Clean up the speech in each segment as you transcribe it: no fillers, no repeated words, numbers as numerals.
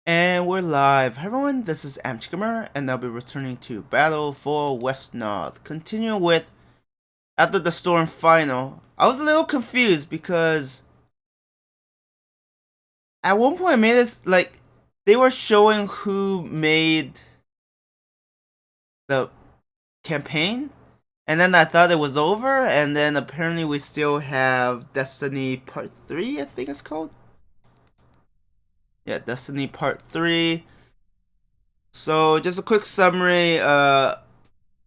And we're live. Hi everyone, this is Amchikamer, and I'll be returning to Battle for Wesnoth. Continuing with After the Storm Final. I was a little confused because at one point I made this, like, they were showing who made the campaign, and then I thought it was over, and then apparently we still have Destiny Part 3, I think it's called. Yeah, Destiny Part 3. So, just a quick summary,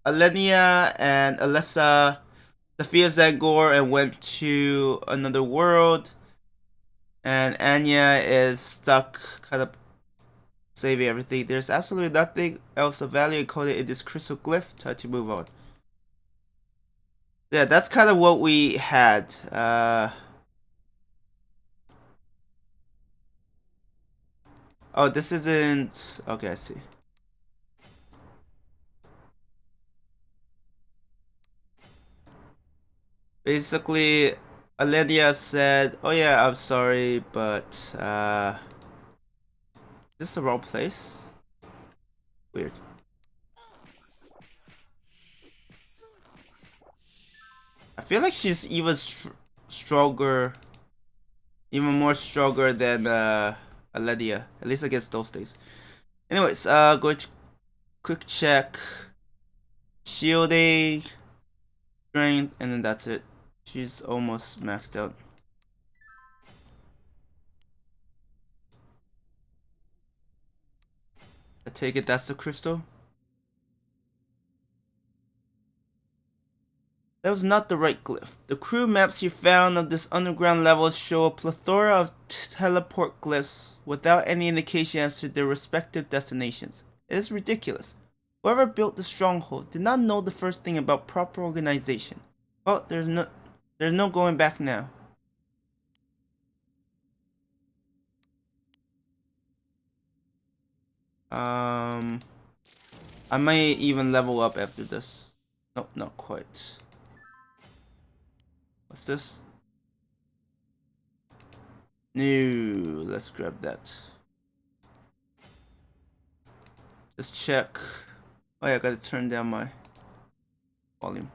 Alenia and Alessa defeated Zangor and went to another world, and Anya is stuck kind of saving everything. There's absolutely nothing else of value encoded in this crystal glyph. Try to move on. Yeah, that's kind of what we had. Oh, this isn't... Okay, I see. Basically, Alenia said, oh yeah, I'm sorry, but is this the wrong place? Weird. I feel like she's even stronger, even more stronger than Alenia, at least against those days. Anyways, going to quick check, shielding, strength, and then that's it. She's almost maxed out. I take it that's the crystal. That was not the right glyph. The crew maps you found of this underground level show a plethora of teleport glyphs without any indication as to their respective destinations. It is ridiculous. Whoever built the stronghold did not know the first thing about proper organization. Well, there's no going back now. I might even level up after this. Nope, not quite. What's this? No, let's grab that. Just check. Oh yeah, I gotta turn down my volume.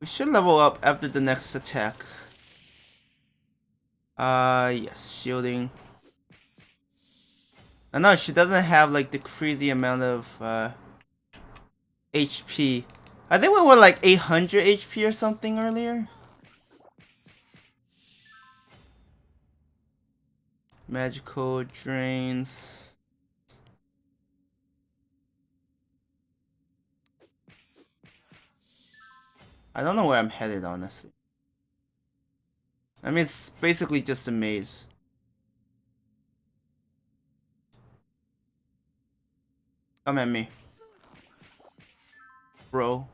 We should level up after the next attack. Yes, shielding. I know she doesn't have like the crazy amount of HP. I think we were like 800 HP or something earlier. Magical drains. I don't know where I'm headed, honestly. I mean, it's basically just a maze. Come at me, bro.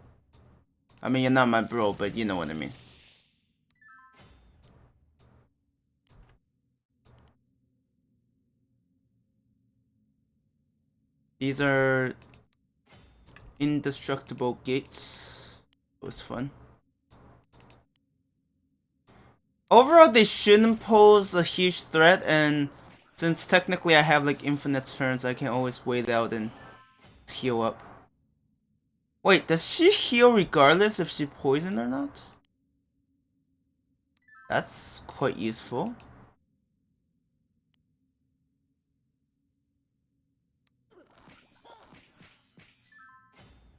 I mean, you're not my bro, but you know what I mean. These are indestructible gates. It was fun. Overall, they shouldn't pose a huge threat, and since technically I have like infinite turns, I can always wait out and heal up. Wait, does she heal regardless if she poisoned or not? That's quite useful.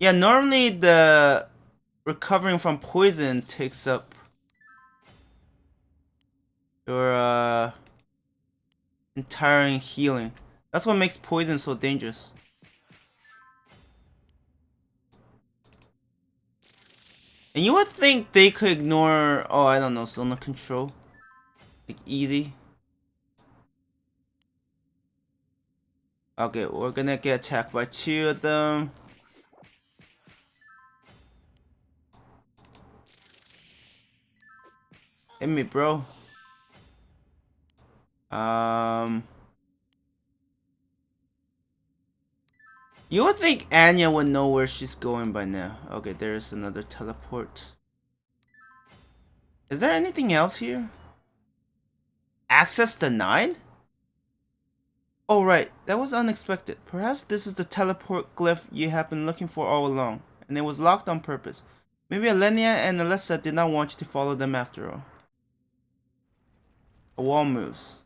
Yeah, normally the recovering from poison takes up your entire healing. That's what makes poison so dangerous. And you would think they could ignore, oh, I don't know, zone of control. Like, easy. Okay, we're gonna get attacked by 2 of them. Hit me, bro. You would think Anya would know where she's going by now. Okay, there's another teleport. Is there anything else here? Access denied? Oh right, that was unexpected. Perhaps this is the teleport glyph you have been looking for all along, and it was locked on purpose. Maybe Alenia and Alessa did not want you to follow them after all. A wall moves.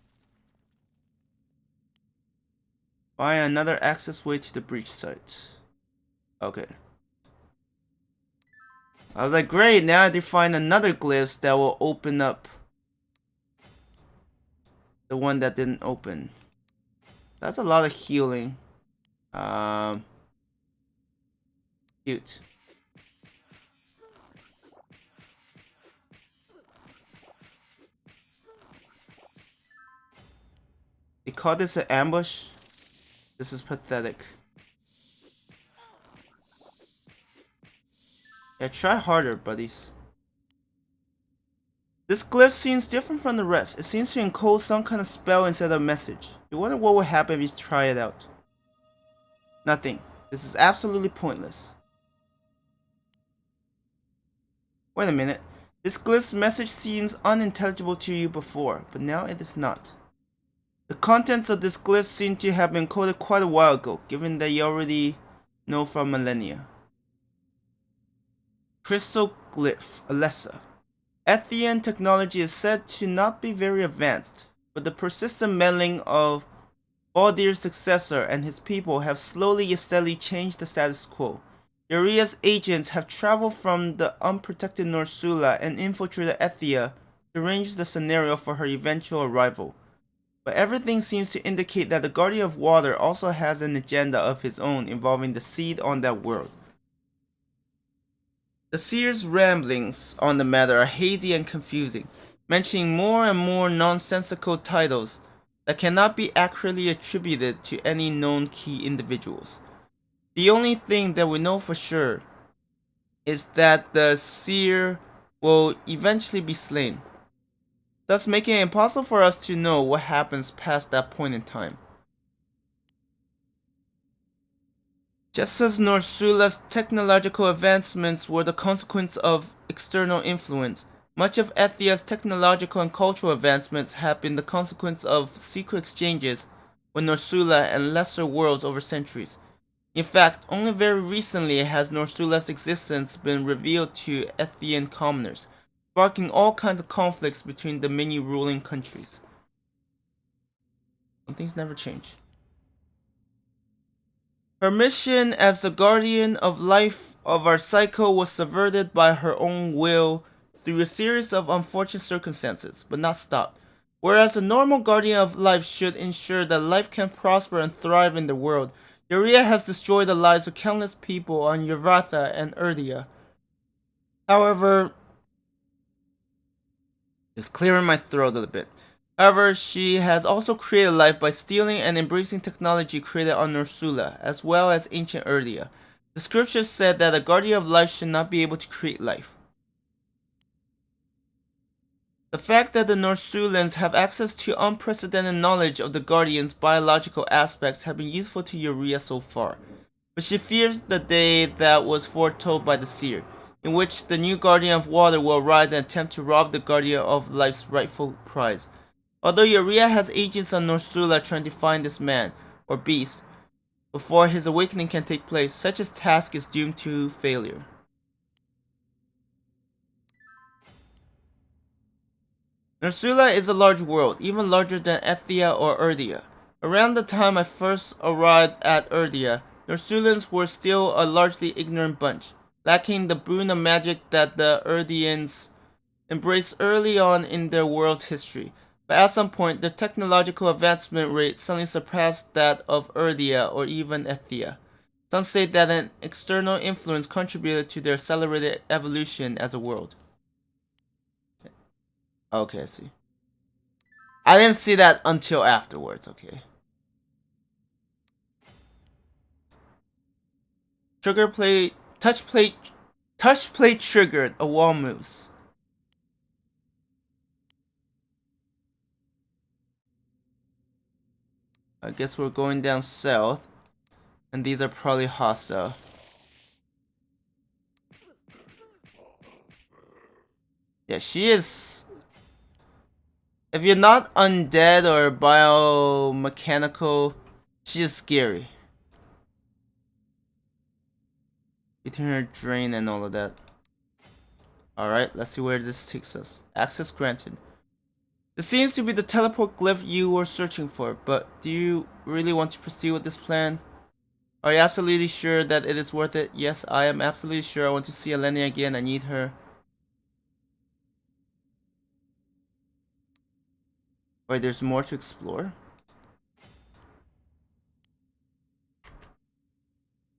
Find another access way to the breach site. Okay. I was like, great, now I have to find another glyph that will open up the one that didn't open. That's a lot of healing. Cute. They call this an ambush? This is pathetic. Yeah, try harder, buddies. This glyph seems different from the rest. It seems to encode some kind of spell instead of message. You wonder what would happen if you try it out. Nothing. This is absolutely pointless. Wait a minute. This glyph's message seems unintelligible to you before, but now it is not. The contents of this glyph seem to have been coded quite a while ago, given that you already know from millennia. Crystal Glyph, Alessa. Ethian technology is said to not be very advanced, but the persistent meddling of Baldir's successor and his people have slowly yet steadily changed the status quo. Uria's agents have traveled from the unprotected Norsula and infiltrated Ethia to arrange the scenario for her eventual arrival. But everything seems to indicate that the Guardian of Water also has an agenda of his own involving the seed on that world. The seer's ramblings on the matter are hazy and confusing, mentioning more and more nonsensical titles that cannot be accurately attributed to any known key individuals. The only thing that we know for sure is that the seer will eventually be slain, thus making it impossible for us to know what happens past that point in time. Just as Norsula's technological advancements were the consequence of external influence, much of Ethia's technological and cultural advancements have been the consequence of secret exchanges with Norsula and lesser worlds over centuries. In fact, only very recently has Norsula's existence been revealed to Ethian commoners, sparking all kinds of conflicts between the many ruling countries. Some things never change. Her mission as the guardian of life of our cycle was subverted by her own will through a series of unfortunate circumstances, but not stopped. Whereas a normal guardian of life should ensure that life can prosper and thrive in the world, Uria has destroyed the lives of countless people on Yvartha and Erdia. However, just clearing my throat a little bit. However, she has also created life by stealing and embracing technology created on Norsula, as well as ancient Erdia. The scriptures said that a guardian of life should not be able to create life. The fact that the Norsulans have access to unprecedented knowledge of the Guardian's biological aspects have been useful to Uria so far, but she fears the day that was foretold by the seer, in which the new Guardian of Water will arise and attempt to rob the Guardian of Life's rightful prize. Although Uria has agents on Norsula trying to find this man, or beast, before his awakening can take place, such a task is doomed to failure. Norsula is a large world, even larger than Ethia or Erdia. Around the time I first arrived at Erdia, Norsulans were still a largely ignorant bunch, lacking the boon of magic that the Erdians embraced early on in their world's history. But at some point, their technological advancement rate suddenly surpassed that of Erdia or even Ethia. Some say that an external influence contributed to their accelerated evolution as a world. Okay, I see. I didn't see that until afterwards, okay. Touch plate triggered, a wall moves. I guess we're going down south, and these are probably hostile. Yeah, she is If you're not undead or biomechanical, she's just scary. Between her drain and all of that. Alright, let's see where this takes us. Access granted. This seems to be the teleport glyph you were searching for, but do you really want to proceed with this plan? Are you absolutely sure that it is worth it? Yes, I am absolutely sure. I want to see Elenia again. I need her. Wait, there's more to explore?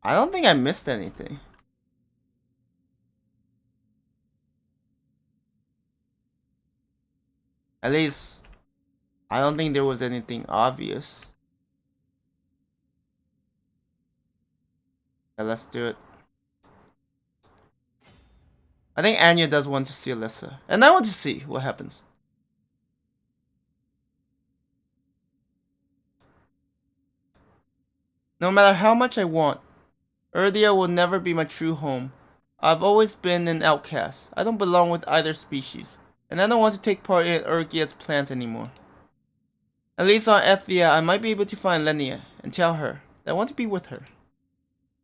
I don't think I missed anything. At least, I don't think there was anything obvious. Yeah, let's do it. I think Anya does want to see Alyssa. And I want to see what happens. No matter how much I want, Erdia will never be my true home. I've always been an outcast. I don't belong with either species. And I don't want to take part in Ergia's plans anymore. At least on Ethia, I might be able to find Lenia and tell her that I want to be with her.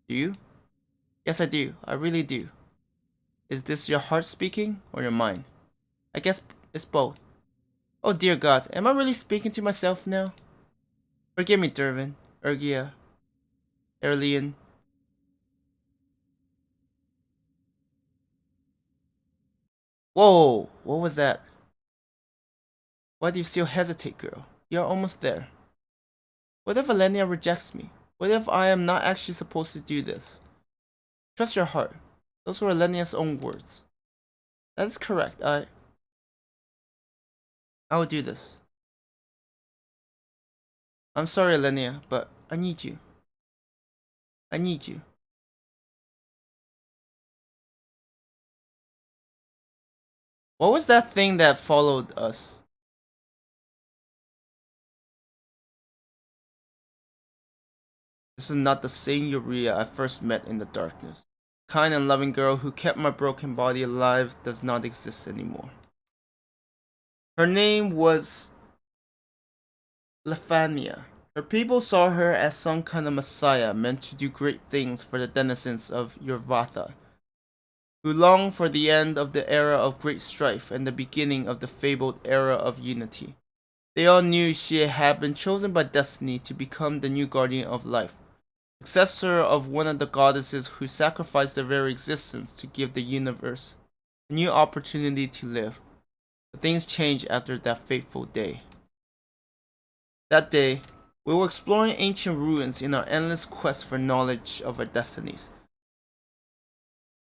Do you? Yes, I do. I really do. Is this your heart speaking or your mind? I guess it's both. Oh dear God, am I really speaking to myself now? Forgive me, Dervin, Ergia, Erlian. Whoa, what was that? Why do you still hesitate, girl? You're almost there. What if Elenia rejects me? What if I am not actually supposed to do this? Trust your heart. Those were Elenia's own words. That is correct. I will do this. I'm sorry, Elenia, but I need you. I need you. What was that thing that followed us? This is not the same Uria I first met in the darkness. Kind and loving girl who kept my broken body alive does not exist anymore. Her name was Lefania. Her people saw her as some kind of messiah meant to do great things for the denizens of Urvatha, who longed for the end of the era of great strife and the beginning of the fabled era of unity. They all knew she had been chosen by destiny to become the new guardian of life, successor of one of the goddesses who sacrificed their very existence to give the universe a new opportunity to live. But things changed after that fateful day. That day, we were exploring ancient ruins in our endless quest for knowledge of our destinies.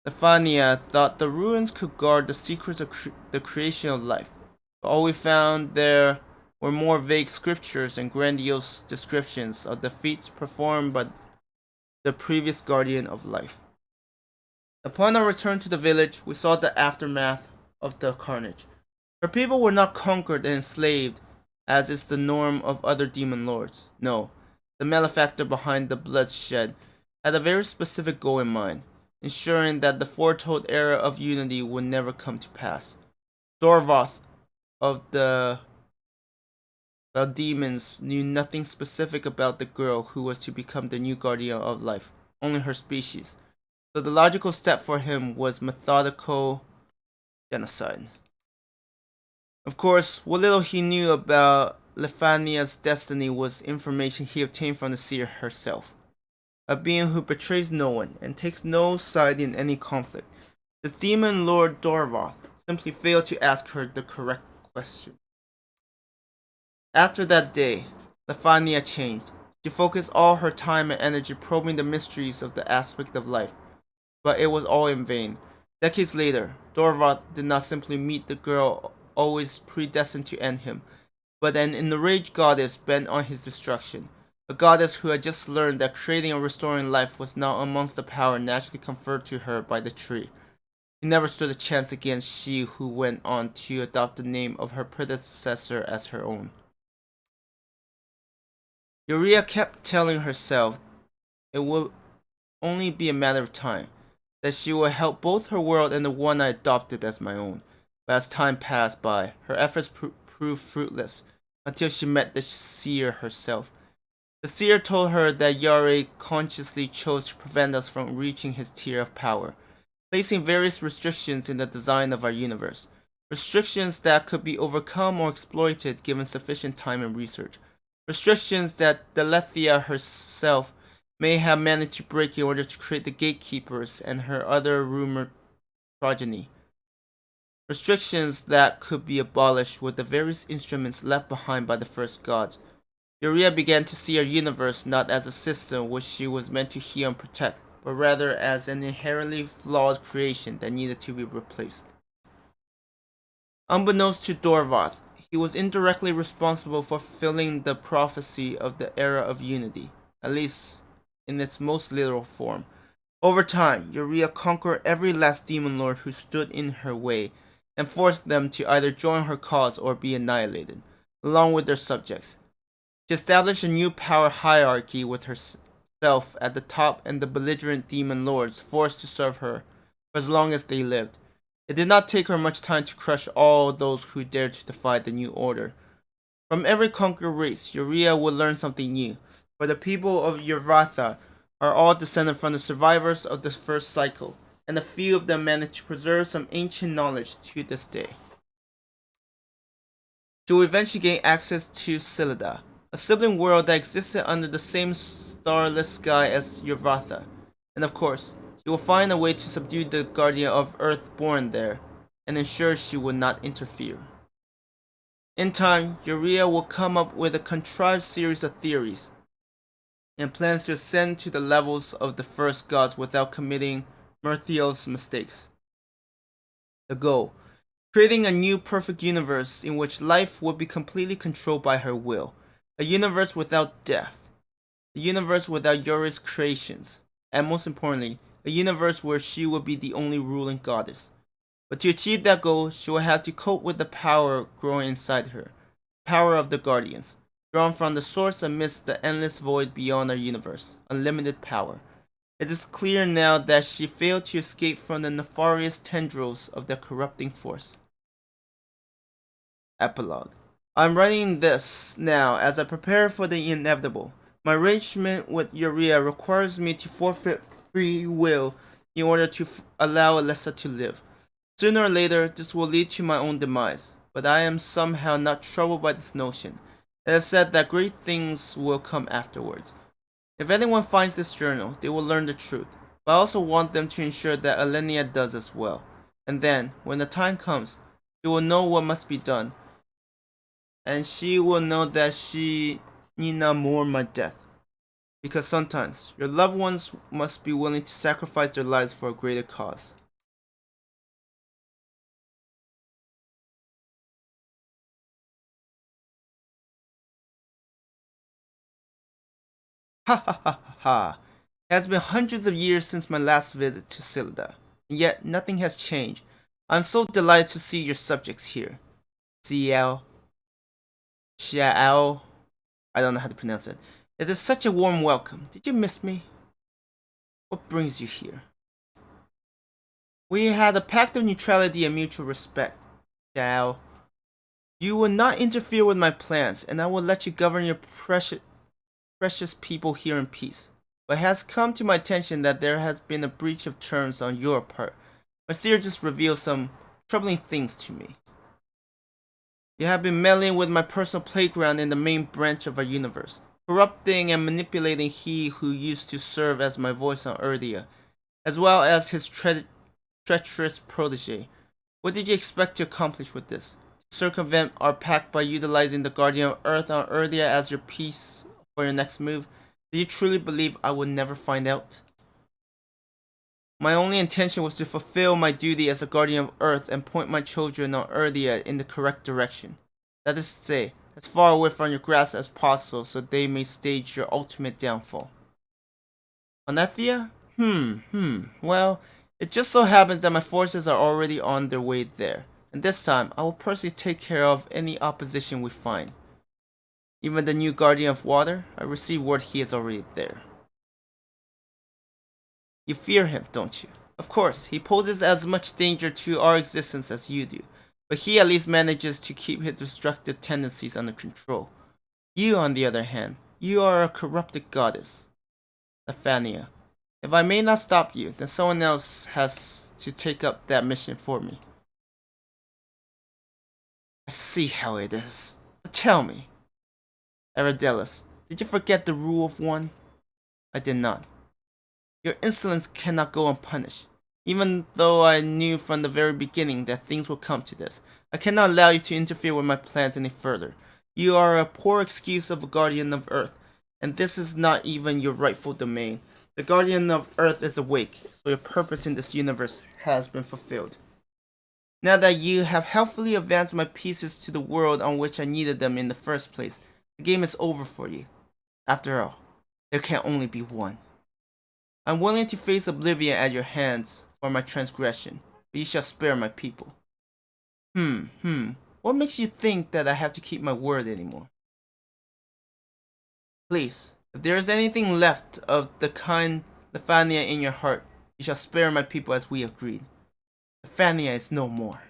Stephania thought the ruins could guard the secrets of the creation of life, but all we found there were more vague scriptures and grandiose descriptions of the feats performed by the previous guardian of life. Upon our return to the village, we saw the aftermath of the carnage. Her people were not conquered and enslaved, as is the norm of other demon lords. No, the malefactor behind the bloodshed had a very specific goal in mind, ensuring that the foretold era of unity would never come to pass. Dorvoth of the demons knew nothing specific about the girl who was to become the new guardian of life, only her species. So the logical step for him was methodical genocide. Of course, what little he knew about Lefania's destiny was information he obtained from the seer herself. A being who betrays no one and takes no side in any conflict. The demon lord Dorvoth simply failed to ask her the correct question. After that day, Lefania changed. She focused all her time and energy probing the mysteries of the aspect of life, but it was all in vain. Decades later, Dorvoth did not simply meet the girl always predestined to end him, but an enraged goddess bent on his destruction. A goddess who had just learned that creating and restoring life was now amongst the power naturally conferred to her by the tree. He never stood a chance against she who went on to adopt the name of her predecessor as her own. Uria kept telling herself it would only be a matter of time, that she would help both her world and the one I adopted as my own. But as time passed by, her efforts proved fruitless until she met the seer herself. The seer told her that Yare consciously chose to prevent us from reaching his tier of power, placing various restrictions in the design of our universe. Restrictions that could be overcome or exploited given sufficient time and research. Restrictions that Delethia herself may have managed to break in order to create the gatekeepers and her other rumored progeny. Restrictions that could be abolished with the various instruments left behind by the first gods. Uria began to see her universe not as a system which she was meant to heal and protect, but rather as an inherently flawed creation that needed to be replaced. Unbeknownst to Dorvath, he was indirectly responsible for fulfilling the prophecy of the Era of Unity, at least in its most literal form. Over time, Uria conquered every last demon lord who stood in her way, and forced them to either join her cause or be annihilated, along with their subjects. She established a new power hierarchy with herself at the top and the belligerent demon lords forced to serve her for as long as they lived. It did not take her much time to crush all those who dared to defy the new order. From every conquered race, Uria would learn something new, for the people of Urvatha are all descended from the survivors of the first cycle, and a few of them managed to preserve some ancient knowledge to this day. She will eventually gain access to Silida, a sibling world that existed under the same starless sky as Urvatha, and of course, she will find a way to subdue the guardian of Earth born there, and ensure she will not interfere. In time, Uria will come up with a contrived series of theories, and plans to ascend to the levels of the first gods without committing Mirthiel's mistakes. The goal: creating a new perfect universe in which life would be completely controlled by her will. A universe without death. A universe without Yuri's creations. And most importantly, a universe where she would be the only ruling goddess. But to achieve that goal, she will have to cope with the power growing inside her. The power of the Guardians, drawn from the source amidst the endless void beyond our universe. Unlimited power. It is clear now that she failed to escape from the nefarious tendrils of the corrupting force. Epilogue. I'm writing this now as I prepare for the inevitable. My arrangement with Uria requires me to forfeit free will in order to allow Alessa to live. Sooner or later, this will lead to my own demise, but I am somehow not troubled by this notion. It is said that great things will come afterwards. If anyone finds this journal, they will learn the truth, but I also want them to ensure that Alenia does as well. And then, when the time comes, she will know what must be done, and she will know that she need not mourn my death. Because sometimes, your loved ones must be willing to sacrifice their lives for a greater cause. Ha ha ha ha ha. It has been hundreds of years since my last visit to Silda, and yet nothing has changed. I'm so delighted to see your subjects here. Xiao. Xiao. I don't know how to pronounce it. It is such a warm welcome. Did you miss me? What brings you here? We had a pact of neutrality and mutual respect. Xiao. You will not interfere with my plans, and I will let you govern your precious people here in peace. But it has come to my attention that there has been a breach of terms on your part. My seer just revealed some troubling things to me. You have been meddling with my personal playground in the main branch of our universe, corrupting and manipulating he who used to serve as my voice on Erdia, as well as his treacherous protege. What did you expect to accomplish with this? To circumvent our pact by utilizing the Guardian of Earth on Erdia as your piece for your next move? Did you truly believe I would never find out? My only intention was to fulfill my duty as a guardian of Earth and point my children on Erdia in the correct direction. That is to say, as far away from your grasp as possible so they may stage your ultimate downfall. On Ethia? Well, it just so happens that my forces are already on their way there, and this time I will personally take care of any opposition we find. Even the new Guardian of Water, I received word he is already there. You fear him, don't you? Of course, he poses as much danger to our existence as you do. but he at least manages to keep his destructive tendencies under control. You, on the other hand, you are a corrupted goddess, Athania. If I may not stop you, then someone else has to take up that mission for me. I see how it is. But tell me, Aradelis, did you forget the rule of one? I did not. Your insolence cannot go unpunished. Even though I knew from the very beginning that things would come to this, I cannot allow you to interfere with my plans any further. You are a poor excuse of a guardian of Earth, and this is not even your rightful domain. The guardian of Earth is awake, so your purpose in this universe has been fulfilled. Now that you have helpfully advanced my pieces to the world on which I needed them in the first place, the game is over for you. After all, there can only be one. I'm willing to face oblivion at your hands for my transgression, but you shall spare my people. What makes you think that I have to keep my word anymore? Please, if there is anything left of the kind Lefania in your heart, you shall spare my people as we agreed. Lefania is no more.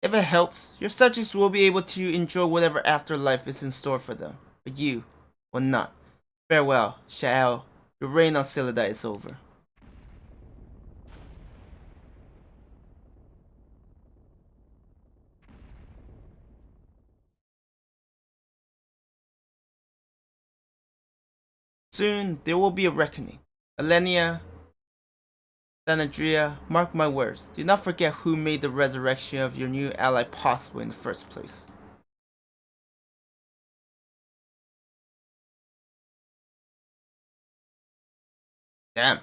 If it helps, your subjects will be able to enjoy whatever afterlife is in store for them, but you will not. Farewell, Sha'el. Your reign on Silida is over. Soon there will be a reckoning. Alenia, Thanadria, mark my words. Do not forget who made the resurrection of your new ally possible in the first place. Damn.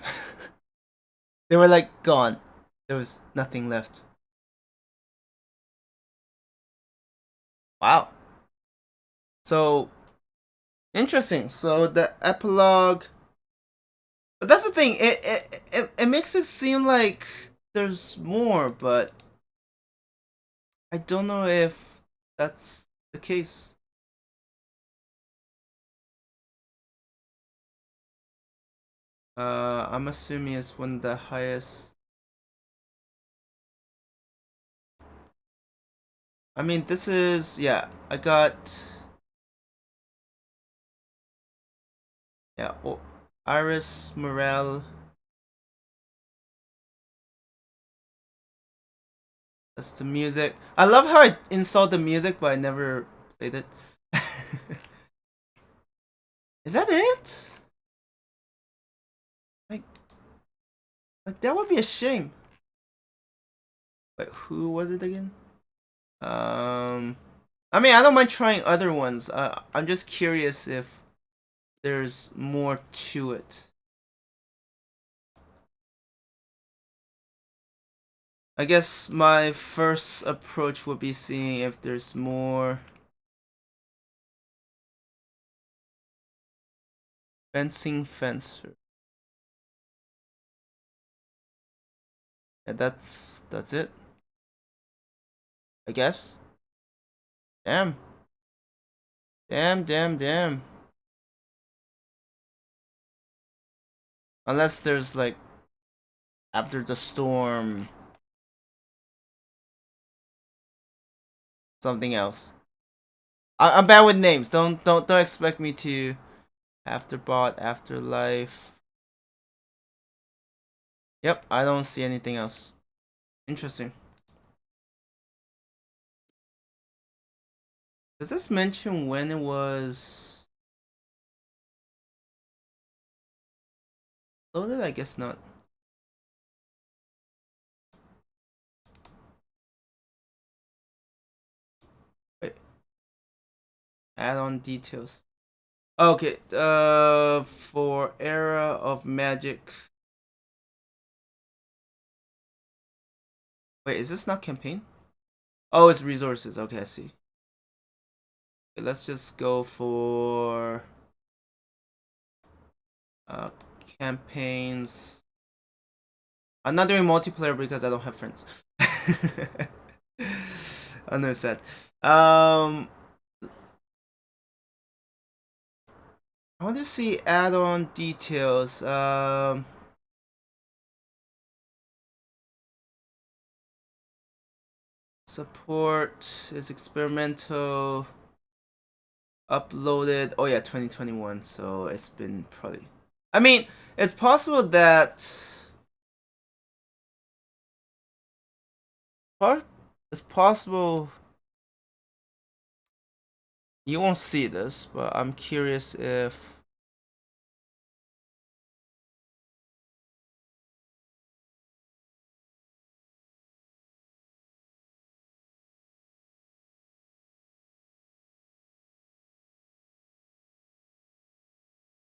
They were like gone. There was nothing left. Wow. So, interesting. So the epilogue. But that's the thing. It makes it seem like there's more, but I don't know if that's the case. I'm assuming it's one of the highest. I mean, this is, yeah, I got, yeah, Iris Morale. That's the music. I love how I installed the music, but I never played it. Is that it? Like, that would be a shame. Wait, who was it again? I mean, I don't mind trying other ones. I'm just curious if there's more to it. I guess my first approach would be seeing if there's more. Fencing fencer. Yeah, that's it. I guess. Damn. Damn. Unless there's like after the storm something else. I'm bad with names. Don't expect me to afterbot, afterlife. Yep, I don't see anything else. Interesting. Does this mention when it was loaded? I guess not. Wait. Add-on details. Okay, for Era of Magic. Wait, is this not campaign? Oh, it's resources. Okay, I see. Okay, let's just go for campaigns. I'm not doing multiplayer because I don't have friends. Understand. I want to see add-on details. Support is experimental. Uploaded. Oh yeah, 2021. So it's been probably. I mean, it's possible that. It's possible you won't see this, but I'm curious if.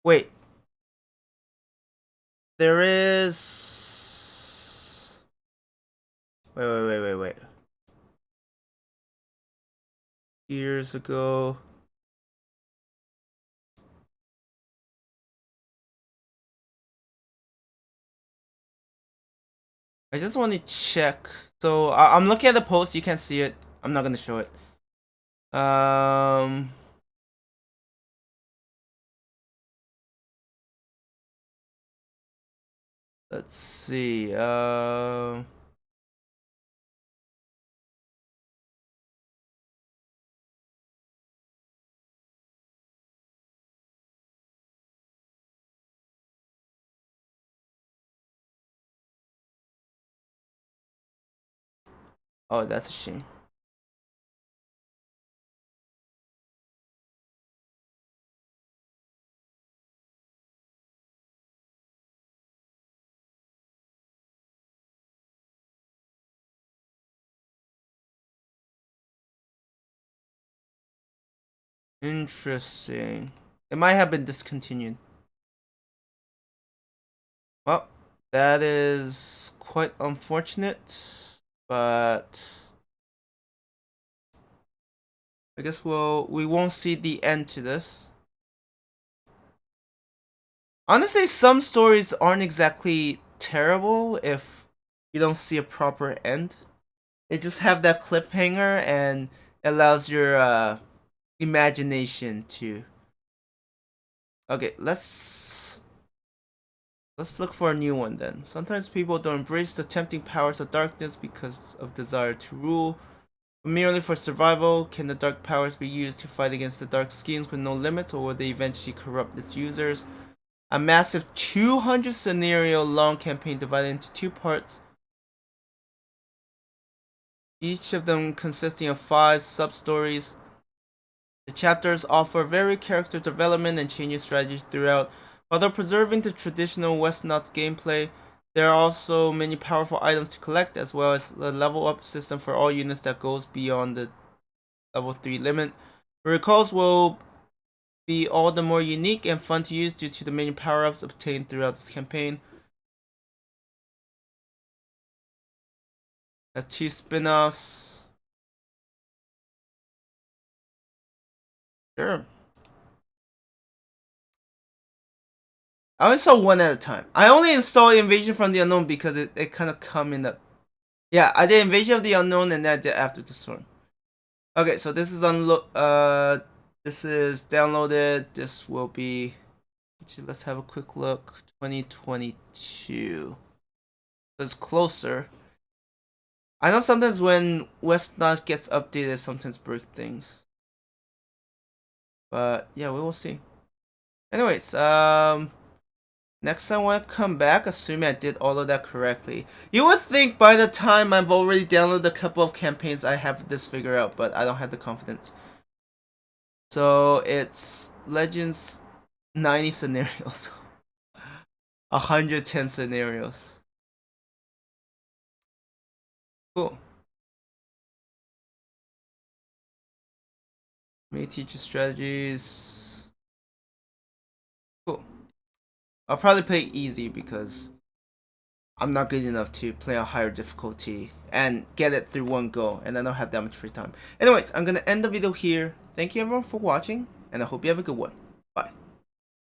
Wait. There is. Wait. Years ago. I just want to check. So I'm looking at the post. You can't see it. I'm not gonna show it. Let's see. Oh, that's a shame. Interesting. It might have been discontinued. Well, that is quite unfortunate, but I guess we won't see the end to this. Honestly, some stories aren't exactly terrible if you don't see a proper end. They just have that cliffhanger and allows your imagination to. Okay, let's look for a new one then. Sometimes people don't embrace the tempting powers of darkness because of desire to rule. But merely for survival, can the dark powers be used to fight against the dark schemes with no limits, or will they eventually corrupt its users? A massive 200 scenario long campaign divided into 2 parts, each of them consisting of 5 sub-stories. The chapters offer varied character development and changing strategies throughout. Although preserving the traditional Wesnoth gameplay, there are also many powerful items to collect, as well as a level up system for all units that goes beyond the level 3 limit. The recalls will be all the more unique and fun to use due to the many power-ups obtained throughout this campaign. Has 2 spin-offs. Sure. I only saw one at a time. I only installed Invasion from the Unknown because it kind of come in the. Yeah, I did Invasion of the Unknown and then I did After the Storm. Okay, so this is this is downloaded. This will be. Actually, let's have a quick look. 2022. It's closer. I know sometimes when Wesnoth gets updated, sometimes break things. But yeah, we will see. Anyways, next time when I come back, assuming I did all of that correctly, you would think by the time I've already downloaded a couple of campaigns, I have this figured out, but I don't have the confidence. So it's Legends 90 scenarios. 110 scenarios. Cool. May teach you strategies. Cool. I'll probably play easy because I'm not good enough to play a higher difficulty and get it through one go, and I don't have that much free time. Anyways, I'm gonna end the video here. Thank you everyone for watching, and I hope you have a good one.